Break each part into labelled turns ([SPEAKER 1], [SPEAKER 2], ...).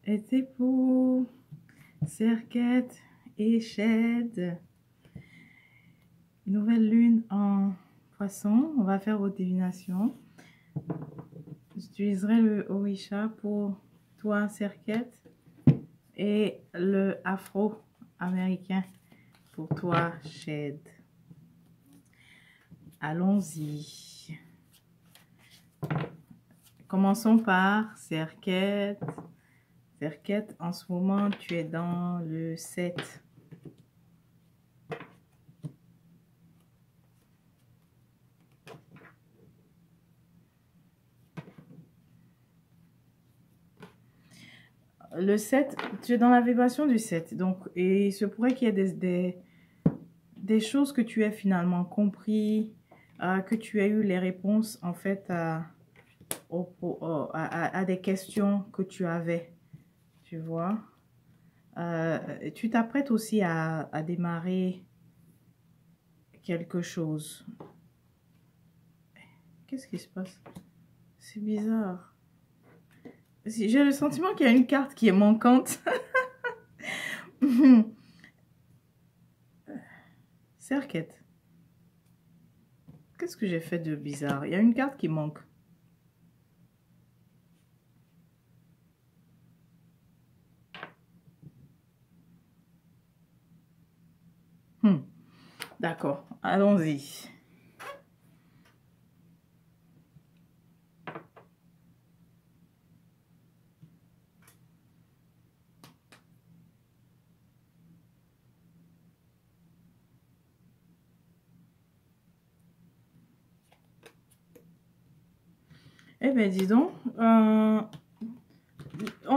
[SPEAKER 1] Été pour Serquette et Shed. Nouvelle lune en poisson. On va faire vos divinations. J'utiliserai le Orisha pour toi, Serquette, et le afro-américain pour toi, Shed. Allons-y. Commençons par Serquette. Serquette, en ce moment, tu es dans le 7. Le 7, tu es dans la vibration du 7. Donc, et il se pourrait qu'il y ait des choses que tu aies finalement compris, que tu aies eu les réponses, en fait, à des questions que tu avais, tu vois. Tu t'apprêtes aussi à démarrer quelque chose. Qu'est-ce qui se passe? C'est bizarre. J'ai le sentiment qu'il y a une carte qui est manquante. Serquette. Qu'est-ce que j'ai fait de bizarre? Il y a une carte qui manque. D'accord, allons-y. Eh bien, dis donc, on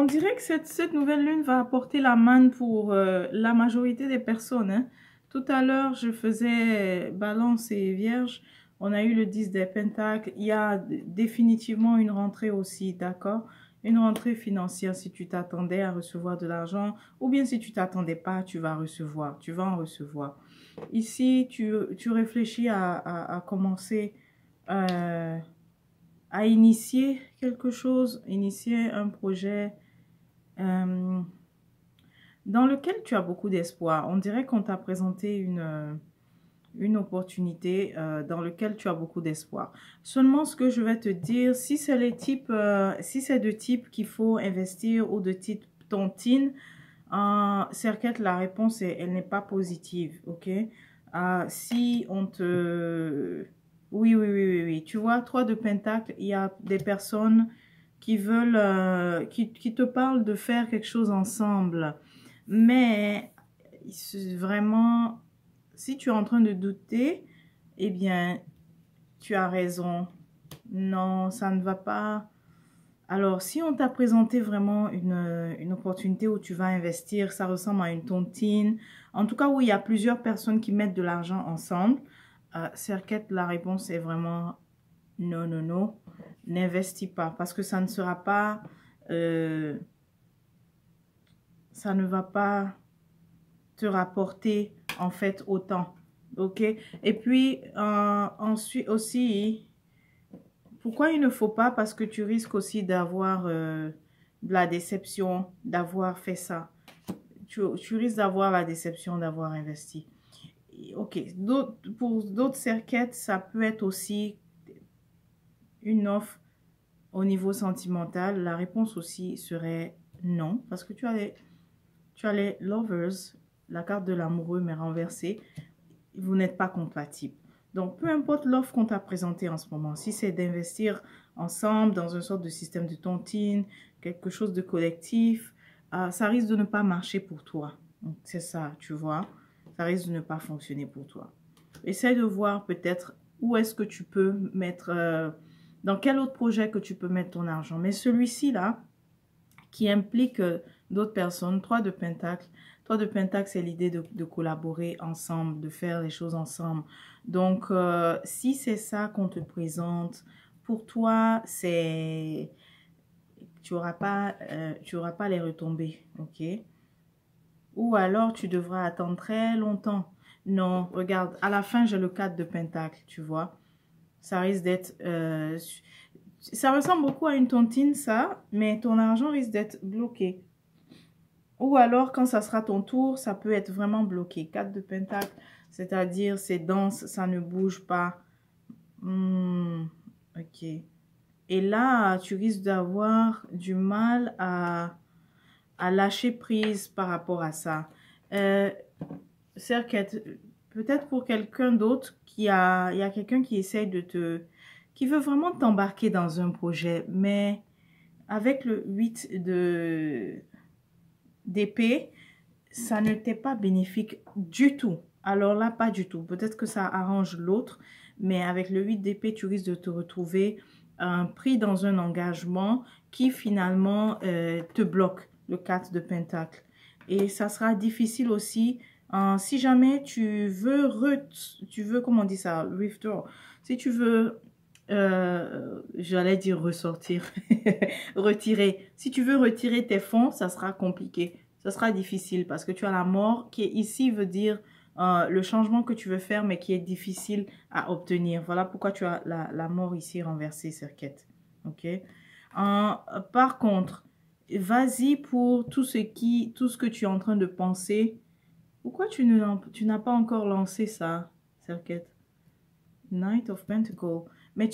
[SPEAKER 1] dirait que cette nouvelle lune va apporter la manne pour la majorité des personnes. Hein. Tout à l'heure, je faisais Balance et Vierge. On a eu le 10 des Pentacles. Il y a définitivement une rentrée aussi, d'accord? Une rentrée financière si tu t'attendais à recevoir de l'argent. Ou bien si tu t'attendais pas, tu vas recevoir. Tu vas en recevoir. Ici, tu réfléchis à commencer... à initier quelque chose, initier un projet dans lequel tu as beaucoup d'espoir. On dirait qu'on t'a présenté une opportunité dans laquelle tu as beaucoup d'espoir. Seulement, ce que je vais te dire, si c'est si c'est de type qu'il faut investir ou de type tontine, Serquette, la réponse, elle n'est pas positive, ok? Si on te... Oui. Tu vois, 3 de Pentacle, il y a des personnes qui veulent, qui te parlent de faire quelque chose ensemble. Mais, vraiment, si tu es en train de douter, eh bien, tu as raison. Non, ça ne va pas. Alors, si on t'a présenté vraiment une opportunité où tu vas investir, ça ressemble à une tontine. En tout cas, où il y a plusieurs personnes qui mettent de l'argent ensemble. Serquette, la réponse est vraiment non. N'investis pas parce que ça ne sera pas... ça ne va pas te rapporter en fait autant. Ok? Et puis, ensuite aussi... Pourquoi il ne faut pas? Parce que tu risques aussi d'avoir de la déception, d'avoir fait ça. Tu risques d'avoir la déception d'avoir investi. Ok, pour d'autres cerquettes, ça peut être aussi une offre au niveau sentimental. La réponse aussi serait non, parce que tu as les lovers, la carte de l'amoureux mais renversée. Vous n'êtes pas compatibles. Donc, peu importe l'offre qu'on t'a présentée en ce moment, si c'est d'investir ensemble dans une sorte de système de tontine, quelque chose de collectif, ça risque de ne pas marcher pour toi. C'est ça, tu vois. Ça risque de ne pas fonctionner pour toi. Essaye de voir peut-être où est-ce que tu peux mettre, dans quel autre projet que tu peux mettre ton argent. Mais celui-ci là, qui implique d'autres personnes, 3 de Pentacle. 3 de Pentacle, c'est l'idée de collaborer ensemble, de faire les choses ensemble. Donc, si c'est ça qu'on te présente, pour toi, c'est... Tu n'auras pas les retombées, ok? Ou alors, tu devras attendre très longtemps. Non, regarde, à la fin, j'ai le 4 de Pentacle, tu vois. Ça risque d'être... ça ressemble beaucoup à une tontine, ça, mais ton argent risque d'être bloqué. Ou alors, quand ça sera ton tour, ça peut être vraiment bloqué. 4 de Pentacle, c'est-à-dire c'est dense, ça ne bouge pas. Ok. Et là, tu risques d'avoir du mal à lâcher prise par rapport à ça. Serquette, peut-être pour quelqu'un d'autre, il y a quelqu'un qui essaye qui veut vraiment t'embarquer dans un projet, mais avec le 8 d'épée, ça ne t'est pas bénéfique du tout. Alors là, pas du tout. Peut-être que ça arrange l'autre, mais avec le 8 d'épée, tu risques de te retrouver pris dans un engagement qui finalement te bloque, le 4 de Pentacle. Et ça sera difficile aussi, si jamais tu veux, comment on dit ça, withdraw, si tu veux, j'allais dire ressortir, retirer. Si tu veux retirer tes fonds, ça sera compliqué. Ça sera difficile parce que tu as la mort qui est ici veut dire le changement que tu veux faire mais qui est difficile à obtenir. Voilà pourquoi tu as la mort ici renversée, Serquette. Ok. Par contre, vas-y pour tout ce que tu es en train de penser. Pourquoi tu n'as pas encore lancé ça, Serquette? Knight of Pentacles. Mais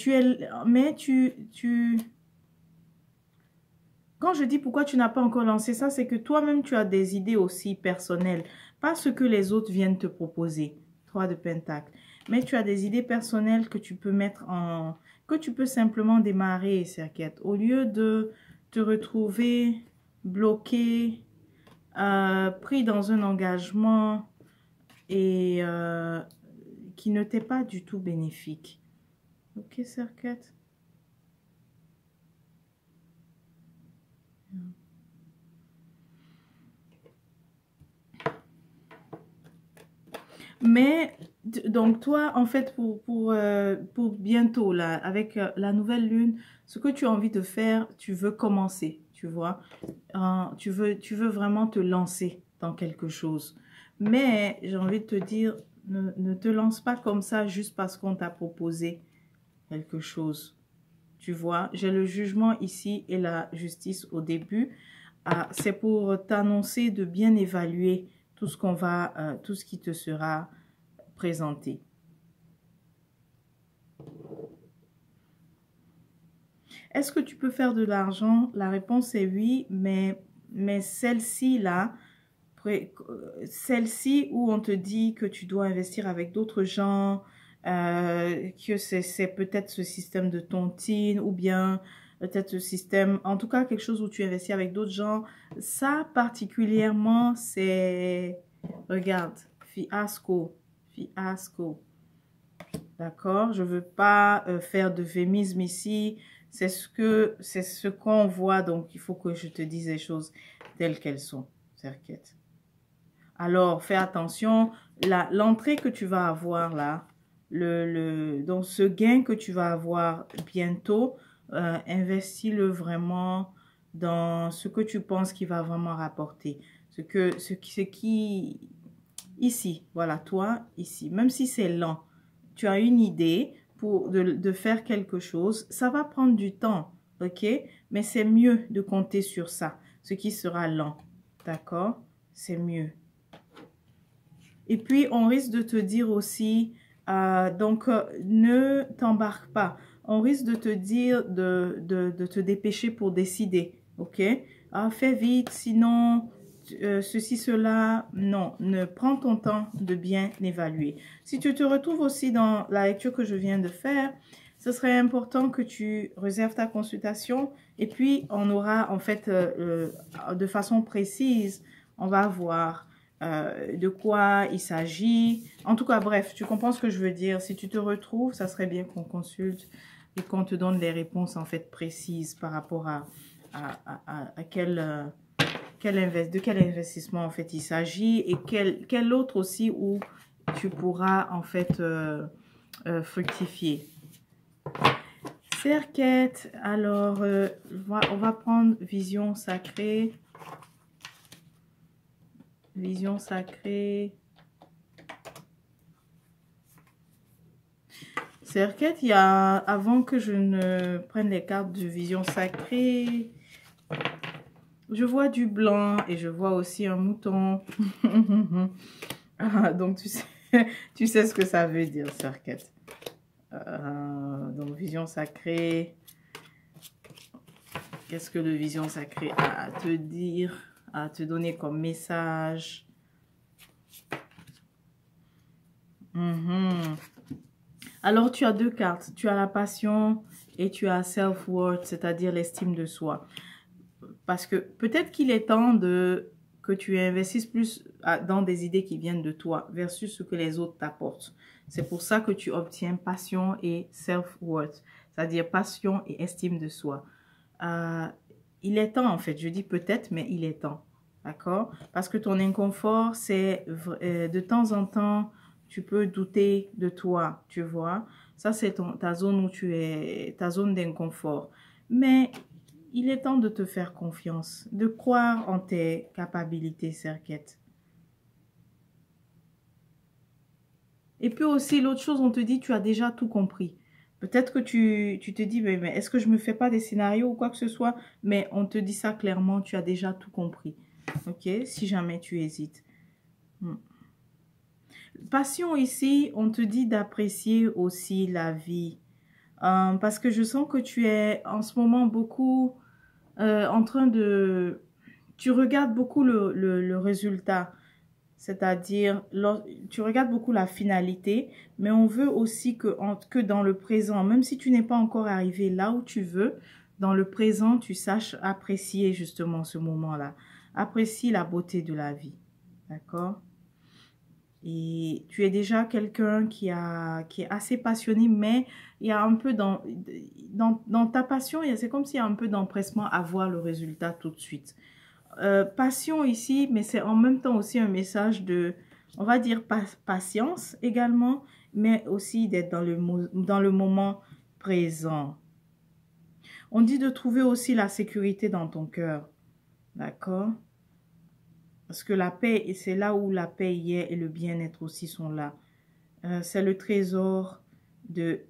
[SPEAKER 1] quand je dis pourquoi tu n'as pas encore lancé ça, c'est que toi-même, tu as des idées aussi personnelles. Pas ce que les autres viennent te proposer. 3 de Pentacle. Mais tu as des idées personnelles que tu peux que tu peux simplement démarrer, Serquette. Au lieu de te retrouver bloqué, pris dans un engagement et qui ne t'est pas du tout bénéfique. Ok, Serquette? Mais, donc toi, en fait, pour bientôt, là, avec la nouvelle lune, ce que tu as envie de faire, tu veux commencer, tu vois. Tu veux vraiment te lancer dans quelque chose. Mais, j'ai envie de te dire, ne te lance pas comme ça juste parce qu'on t'a proposé quelque chose. Tu vois, j'ai le jugement ici et la justice au début. C'est pour t'annoncer de bien évaluer tout tout ce qui te sera présenté. Est-ce que tu peux faire de l'argent? La réponse est oui, mais celle-ci là, celle-ci où on te dit que tu dois investir avec d'autres gens, que c'est peut-être ce système de tontine ou bien peut-être ce système, en tout cas quelque chose où tu investis avec d'autres gens, ça particulièrement c'est, regarde, fiasco, fiasco. D'accord? Je ne veux pas faire de féminisme ici. C'est ce qu'on voit. Donc, il faut que je te dise les choses telles qu'elles sont. Serquette. Alors, fais attention. L'entrée que tu vas avoir là, donc ce gain que tu vas avoir bientôt, investis-le vraiment dans ce que tu penses qui va vraiment rapporter. Ici, voilà, toi, ici, même si c'est lent, tu as une idée de faire quelque chose, ça va prendre du temps, ok? Mais c'est mieux de compter sur ça, ce qui sera lent, d'accord? C'est mieux. Et puis, on risque de te dire aussi, ne t'embarque pas. On risque de te dire de te dépêcher pour décider, ok? Fais vite, sinon ceci, cela, non, ne prends ton temps de bien évaluer. Si tu te retrouves aussi dans la lecture que je viens de faire, ce serait important que tu réserves ta consultation et puis on aura en fait de façon précise, on va voir de quoi il s'agit. En tout cas, bref, tu comprends ce que je veux dire. Si tu te retrouves, ça serait bien qu'on consulte et qu'on te donne les réponses en fait précises par rapport à de quel investissement en fait il s'agit et quel autre aussi où tu pourras en fait fructifier. Serquette, alors on va prendre vision sacrée. Vision sacrée. Serquette, il y a, avant que je ne prenne les cartes de vision sacrée, je vois du blanc et je vois aussi un mouton. Donc, tu sais ce que ça veut dire, Serquette. Donc, vision sacrée. Qu'est-ce que le vision sacrée a à te dire, à te donner comme message? Alors, tu as deux cartes. Tu as la passion et tu as self-worth, c'est-à-dire l'estime de soi. Parce que peut-être qu'il est temps que tu investisses plus dans des idées qui viennent de toi versus ce que les autres t'apportent. C'est pour ça que tu obtiens passion et self-worth, c'est-à-dire passion et estime de soi. Il est temps en fait, je dis peut-être, mais il est temps, d'accord? Parce que ton inconfort, c'est de temps en temps, tu peux douter de toi, tu vois? Ça, c'est ta zone où tu es, ta zone d'inconfort. Mais il est temps de te faire confiance, de croire en tes capacités, Serquette. Et puis aussi, l'autre chose, on te dit, tu as déjà tout compris. Peut-être que tu te dis, mais est-ce que je me fais pas des scénarios ou quoi que ce soit? Mais on te dit ça clairement, tu as déjà tout compris. Ok? Si jamais tu hésites. Passion ici, on te dit d'apprécier aussi la vie. Parce que je sens que tu es en ce moment beaucoup en train de... Tu regardes beaucoup le résultat. C'est-à-dire, tu regardes beaucoup la finalité, mais on veut aussi que dans le présent, même si tu n'es pas encore arrivé là où tu veux, dans le présent, tu saches apprécier justement ce moment-là. Apprécie la beauté de la vie. D'accord? Et tu es déjà quelqu'un qui est assez passionné, mais il y a un peu dans ta passion, c'est comme s'il y a un peu d'empressement à voir le résultat tout de suite. Passion ici, mais c'est en même temps aussi un message de, on va dire, patience également, mais aussi d'être dans le moment présent. On dit de trouver aussi la sécurité dans ton cœur, d'accord? Parce que la paix, et c'est là où la paix y est et le bien-être aussi sont là. C'est le trésor de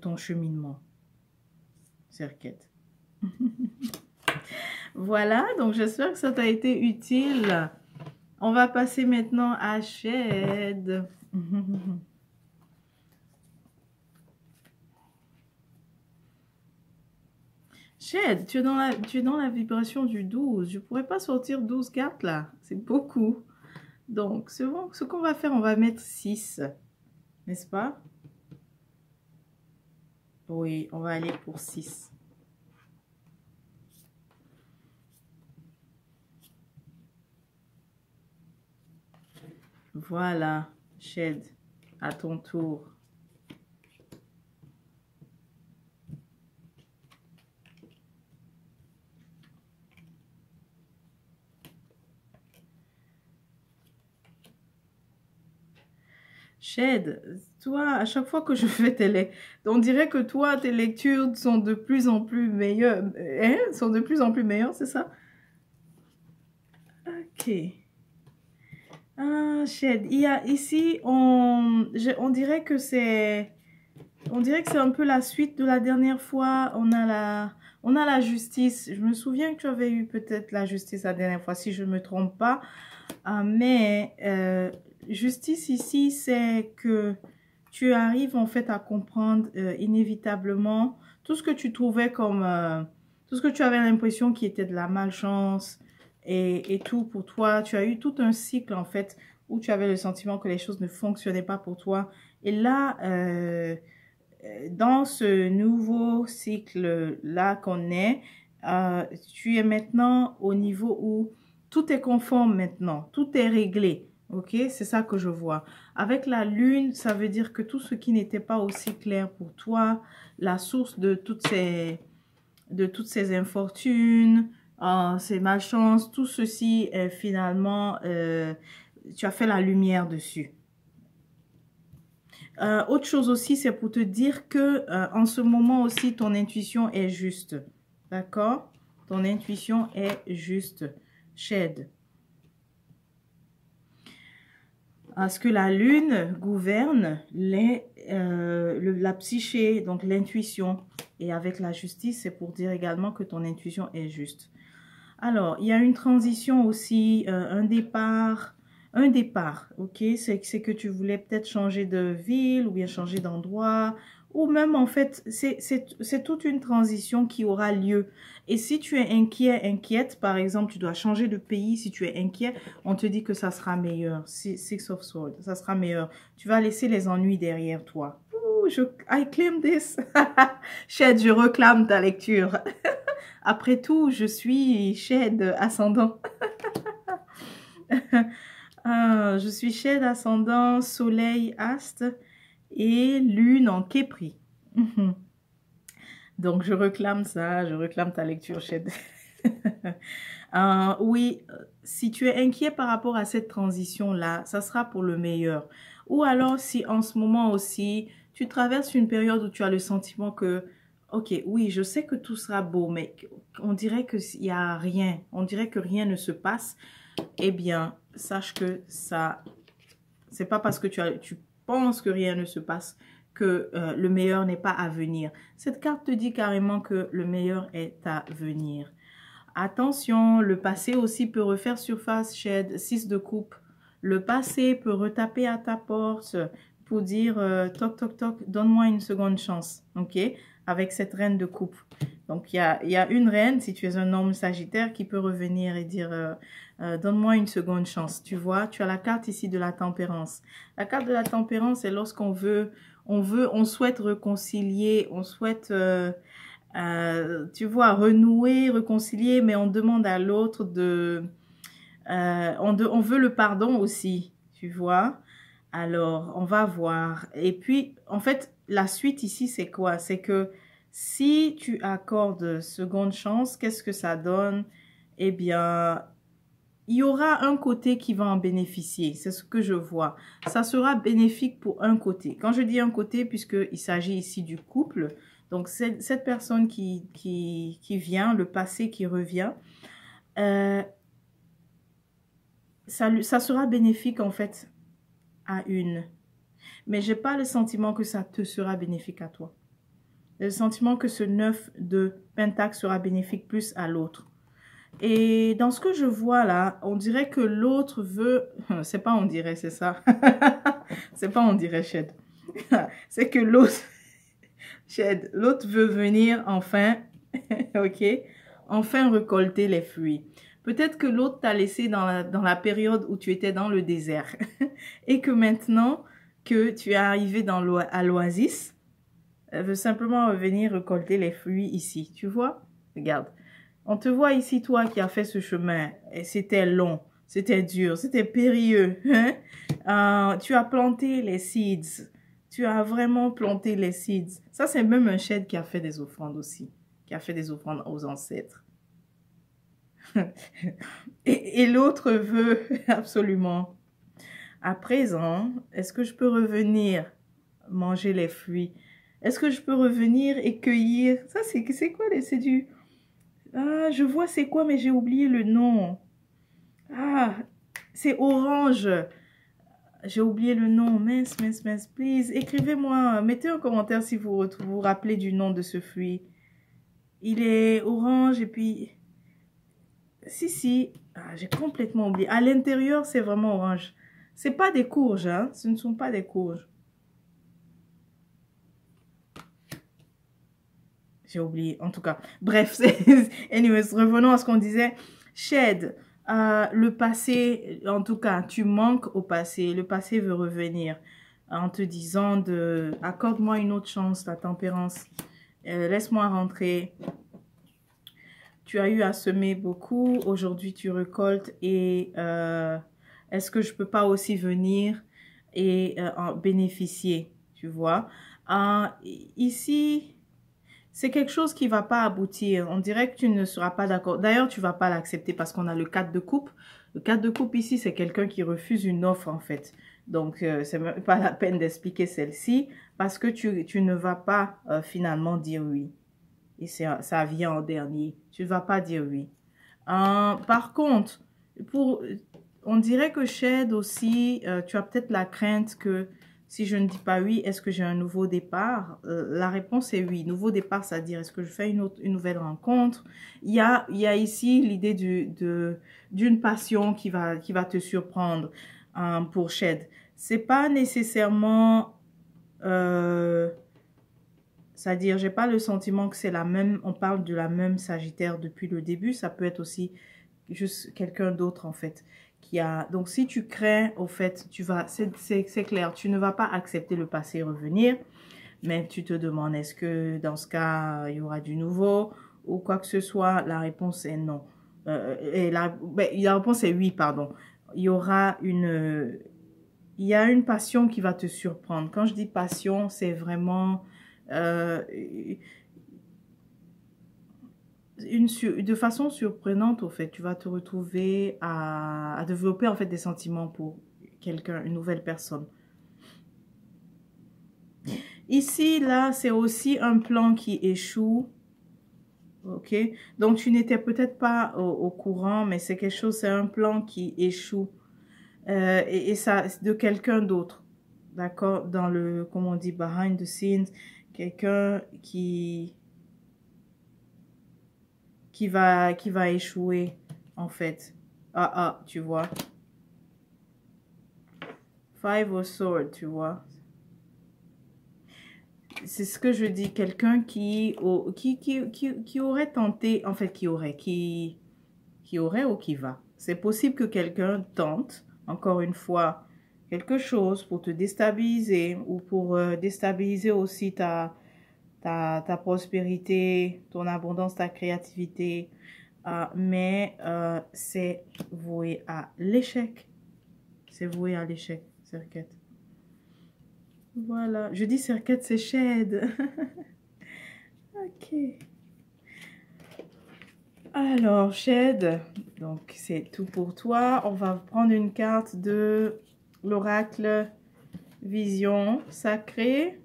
[SPEAKER 1] ton cheminement, Serquette. Voilà, donc j'espère que ça t'a été utile. On va passer maintenant à Shed. Shed, tu es dans la vibration du 12. Je ne pourrais pas sortir 12 cartes là. C'est beaucoup. Donc, ce qu'on va faire, on va mettre 6. N'est-ce pas? Oui, on va aller pour 6. Voilà, Shed, à ton tour. Shed, toi, à chaque fois que je fais tes lectures, on dirait que toi, tes lectures sont de plus en plus meilleures. Hein? Sont de plus en plus meilleures, c'est ça? Ok. Ah, Shed, il y a ici, on dirait que c'est... On dirait que c'est un peu la suite de la dernière fois. On a la justice. Je me souviens que tu avais eu peut-être la justice la dernière fois, si je ne me trompe pas. Justice ici, c'est que tu arrives en fait à comprendre inévitablement tout ce que tu trouvais comme... tout ce que tu avais l'impression qui était de la malchance et tout pour toi. Tu as eu tout un cycle en fait où tu avais le sentiment que les choses ne fonctionnaient pas pour toi. Et là... dans ce nouveau cycle-là qu'on est, tu es maintenant au niveau où tout est conforme maintenant, tout est réglé. Ok, c'est ça que je vois. Avec la lune, ça veut dire que tout ce qui n'était pas aussi clair pour toi, la source de toutes ces infortunes, ces malchances, tout ceci est finalement, tu as fait la lumière dessus. Autre chose aussi, c'est pour te dire que en ce moment aussi, ton intuition est juste. D'accord? Ton intuition est juste. Shed. Parce que la lune gouverne la psyché, donc l'intuition. Et avec la justice, c'est pour dire également que ton intuition est juste. Alors, il y a une transition aussi, un départ. Un départ, ok? C'est que tu voulais peut-être changer de ville ou bien changer d'endroit. Ou même, en fait, c'est toute une transition qui aura lieu. Et si tu es inquiet, inquiète, par exemple, tu dois changer de pays. Si tu es inquiet, on te dit que ça sera meilleur. Six of Swords, ça sera meilleur. Tu vas laisser les ennuis derrière toi. Ouh, I claim this. Shed, je réclame ta lecture. Après tout, je suis Shed ascendant. Je suis Shed ascendant, soleil, astre et lune en Képri. Donc, je réclame ça, je réclame ta lecture, Shed. Oui, si tu es inquiet par rapport à cette transition-là, ça sera pour le meilleur. Ou alors, si en ce moment aussi, tu traverses une période où tu as le sentiment que, ok, oui, je sais que tout sera beau, mais on dirait qu'il n'y a rien, on dirait que rien ne se passe, eh bien, sache que ça, c'est pas parce que tu penses que rien ne se passe que le meilleur n'est pas à venir. Cette carte te dit carrément que le meilleur est à venir. Attention, le passé aussi peut refaire surface, Shed, 6 de coupe. Le passé peut retaper à ta porte pour dire toc toc toc, donne-moi une seconde chance, ok? Avec cette reine de coupe. Donc, il y a une reine, si tu es un homme sagittaire, qui peut revenir et dire donne-moi une seconde chance. Tu vois, tu as la carte ici de la tempérance. La carte de la tempérance, c'est lorsqu'on on souhaite réconcilier, on souhaite... tu vois, renouer, réconcilier, mais on demande à l'autre de... on veut le pardon aussi, tu vois. Alors, on va voir. Et puis, en fait, la suite ici, c'est quoi? C'est que si tu accordes seconde chance, qu'est-ce que ça donne? Eh bien, il y aura un côté qui va en bénéficier. C'est ce que je vois. Ça sera bénéfique pour un côté. Quand je dis un côté, puisqu'il s'agit ici du couple, donc cette personne qui vient, le passé qui revient, ça sera bénéfique en fait à une. Mais j'ai pas le sentiment que ça te sera bénéfique à toi. J'ai le sentiment que ce 9 de Pentacle sera bénéfique plus à l'autre. Et dans ce que je vois là, on dirait que l'autre veut... C'est pas on dirait, c'est ça. C'est pas on dirait, Shed. C'est que l'autre... Shed, l'autre veut venir enfin, ok? Enfin récolter les fruits. Peut-être que l'autre t'a laissé dans la période où tu étais dans le désert. Et que maintenant que tu es arrivé à l'oasis, elle veut simplement revenir récolter les fruits ici. Tu vois? Regarde. On te voit ici, toi, qui as fait ce chemin. Et c'était long, c'était dur, c'était périlleux. Hein? Tu as planté les seeds. Tu as vraiment planté les seeds. Ça, c'est même un Shed qui a fait des offrandes aussi. Qui a fait des offrandes aux ancêtres. et l'autre veut absolument. À présent, est-ce que je peux revenir manger les fruits? Est-ce que je peux revenir et cueillir? Ça, c'est quoi? C'est du... Ah, je vois c'est quoi, mais j'ai oublié le nom. Ah, c'est orange. J'ai oublié le nom. Mince, mince, mince. Please, écrivez-moi. Mettez un commentaire si vous vous rappelez du nom de ce fruit. Il est orange et puis... Si. Ah, j'ai complètement oublié. À l'intérieur, c'est vraiment orange. C'est pas des courges, hein. Ce ne sont pas des courges. J'ai oublié, en tout cas. Bref, anyways, revenons à ce qu'on disait. Shed, le passé, en tout cas, tu manques au passé. Le passé veut revenir en te disant de accorde-moi une autre chance, la tempérance. Laisse-moi rentrer. Tu as eu à semer beaucoup. Aujourd'hui, tu récoltes. Et est-ce que je peux pas aussi venir et en bénéficier? Tu vois. Ici... C'est quelque chose qui ne va pas aboutir. On dirait que tu ne seras pas d'accord. D'ailleurs, tu ne vas pas l'accepter parce qu'on a le 4 de coupe. Le 4 de coupe ici, c'est quelqu'un qui refuse une offre en fait. Donc, c'est même pas la peine d'expliquer celle-ci parce que tu ne vas pas finalement dire oui. Et ça vient en dernier. Tu ne vas pas dire oui. Par contre, on dirait que Shed aussi, tu as peut-être la crainte que Si je ne dis pas oui, est-ce que j'ai un nouveau départ? La réponse est oui. Nouveau départ, c'est-à-dire est-ce que je fais une nouvelle rencontre? Il y a ici l'idée d'une passion qui va te surprendre pour Shed. C'est pas nécessairement... c'est-à-dire, j'ai pas le sentiment que c'est la même... On parle de la même Sagittaire depuis le début. Ça peut être aussi juste quelqu'un d'autre en fait. Donc, si tu crains, au fait, c'est clair, tu ne vas pas accepter le passé revenir, mais tu te demandes, est-ce que dans ce cas, il y aura du nouveau ou quoi que ce soit? La réponse est non. La réponse est oui, pardon. Il y a une passion qui va te surprendre. Quand je dis passion, c'est vraiment... de façon surprenante, au fait, tu vas te retrouver à développer en fait des sentiments pour quelqu'un, une nouvelle personne. Ici, là, c'est aussi un plan qui échoue. Ok? Donc, tu n'étais peut-être pas au courant, mais c'est quelque chose, c'est un plan qui échoue. Et ça, de quelqu'un d'autre. D'accord? Dans le, comment on dit, behind the scenes, quelqu'un qui va échouer, en fait. Tu vois. Five of Swords, tu vois. C'est ce que je dis, quelqu'un qui aurait tenté, en fait, qui aurait ou qui va. C'est possible que quelqu'un tente, encore une fois, quelque chose pour te déstabiliser ou pour déstabiliser aussi ta prospérité, ton abondance, ta créativité. Mais c'est voué à l'échec. C'est voué à l'échec, Serquette. Voilà. Je dis Serquette, c'est Shed. Ok. Alors, Shed, donc c'est tout pour toi. On va prendre une carte de l'oracle Vision Sacrée.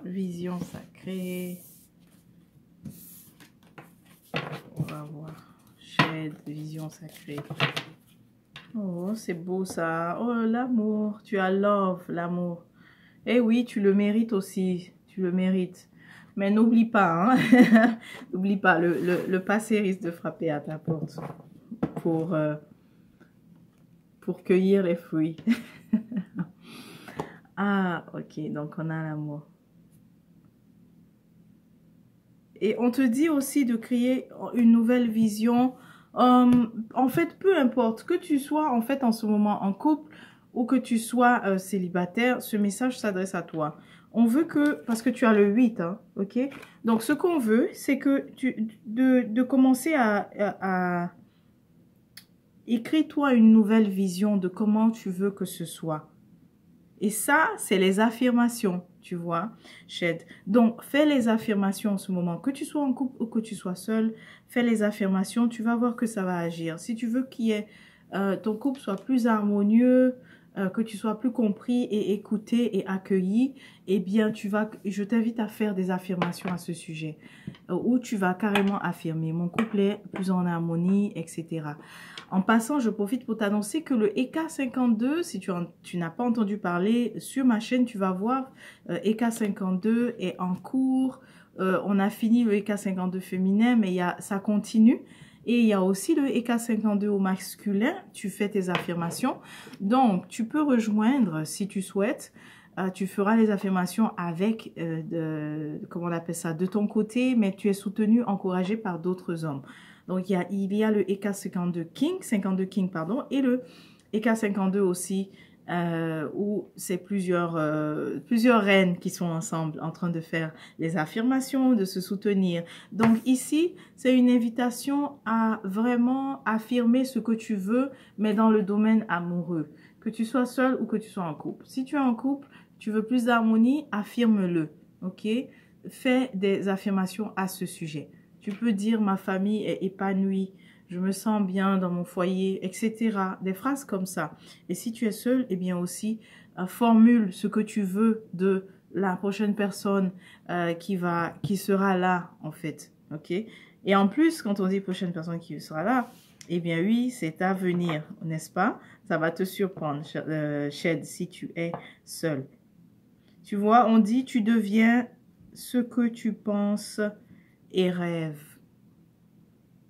[SPEAKER 1] Vision Sacrée. On va voir. Shed, Vision Sacrée. Oh, c'est beau ça. Oh, l'amour. Tu as love, l'amour. Eh oui, tu le mérites aussi. Tu le mérites. Mais n'oublie pas, hein. N'oublie pas, le passé risque de frapper à ta porte pour cueillir les fruits. Ah, ok. Donc, on a l'amour. Et on te dit aussi de créer une nouvelle vision. En fait, peu importe que tu sois en fait en ce moment en couple ou que tu sois célibataire, ce message s'adresse à toi. On veut que, parce que tu as le 8, hein, ok? Donc, ce qu'on veut, c'est que de commencer à écrire toi une nouvelle vision de comment tu veux que ce soit. Et ça, c'est les affirmations, tu vois, Shed. Donc, fais les affirmations en ce moment. Que tu sois en couple ou que tu sois seul, fais les affirmations, tu vas voir que ça va agir. Si tu veux ton couple soit plus harmonieux, que tu sois plus compris et écouté et accueilli, eh bien, je t'invite à faire des affirmations à ce sujet. Où tu vas carrément affirmer, mon couple est plus en harmonie, etc. En passant, je profite pour t'annoncer que le EK52, si tu n'as pas entendu parler, sur ma chaîne, tu vas voir, EK52 est en cours. On a fini le EK52 féminin, mais ça continue. Et il y a aussi le EK52 au masculin, tu fais tes affirmations. Donc, tu peux rejoindre si tu souhaites. Tu feras les affirmations avec, comment on appelle ça, de ton côté, mais tu es soutenu, encouragé par d'autres hommes. Donc, il y a le EK52 King, pardon, et le EK52 aussi, où c'est plusieurs reines qui sont ensemble en train de faire les affirmations, de se soutenir. Donc ici, c'est une invitation à vraiment affirmer ce que tu veux, mais dans le domaine amoureux. Que tu sois seul ou que tu sois en couple. Si tu es en couple, tu veux plus d'harmonie, affirme-le, ok? Fais des affirmations à ce sujet. Tu peux dire, ma famille est épanouie, je me sens bien dans mon foyer, etc. Des phrases comme ça. Et si tu es seul, eh bien aussi, formule ce que tu veux de la prochaine personne qui sera là, en fait. Ok? Et en plus, quand on dit prochaine personne qui sera là, Eh bien oui, c'est à venir, n'est-ce pas? Ça va te surprendre, Shed, si tu es seul. Tu vois, on dit tu deviens ce que tu penses et rêves.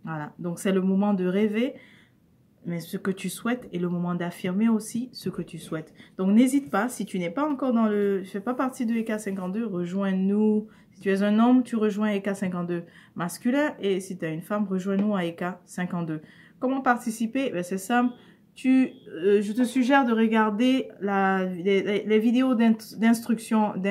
[SPEAKER 1] Voilà, donc c'est le moment de rêver, mais ce que tu souhaites est le moment d'affirmer aussi ce que tu souhaites. Donc n'hésite pas, si tu n'es pas encore dans le... Je fais pas partie de EK52, rejoins-nous. Si tu es un homme, tu rejoins EK52 masculin, et si tu es une femme, rejoins-nous à EK52. Comment participer? Ben, c'est simple. Je te suggère de regarder les vidéos d'instruction de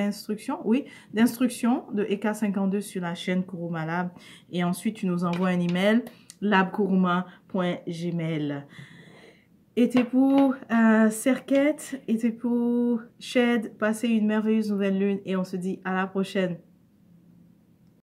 [SPEAKER 1] EK52 sur la chaîne Kuruma Lab, et ensuite tu nous envoies un email labkuruma.gmail. Et pour Serket, et pour Shed, passez une merveilleuse nouvelle lune et on se dit à la prochaine.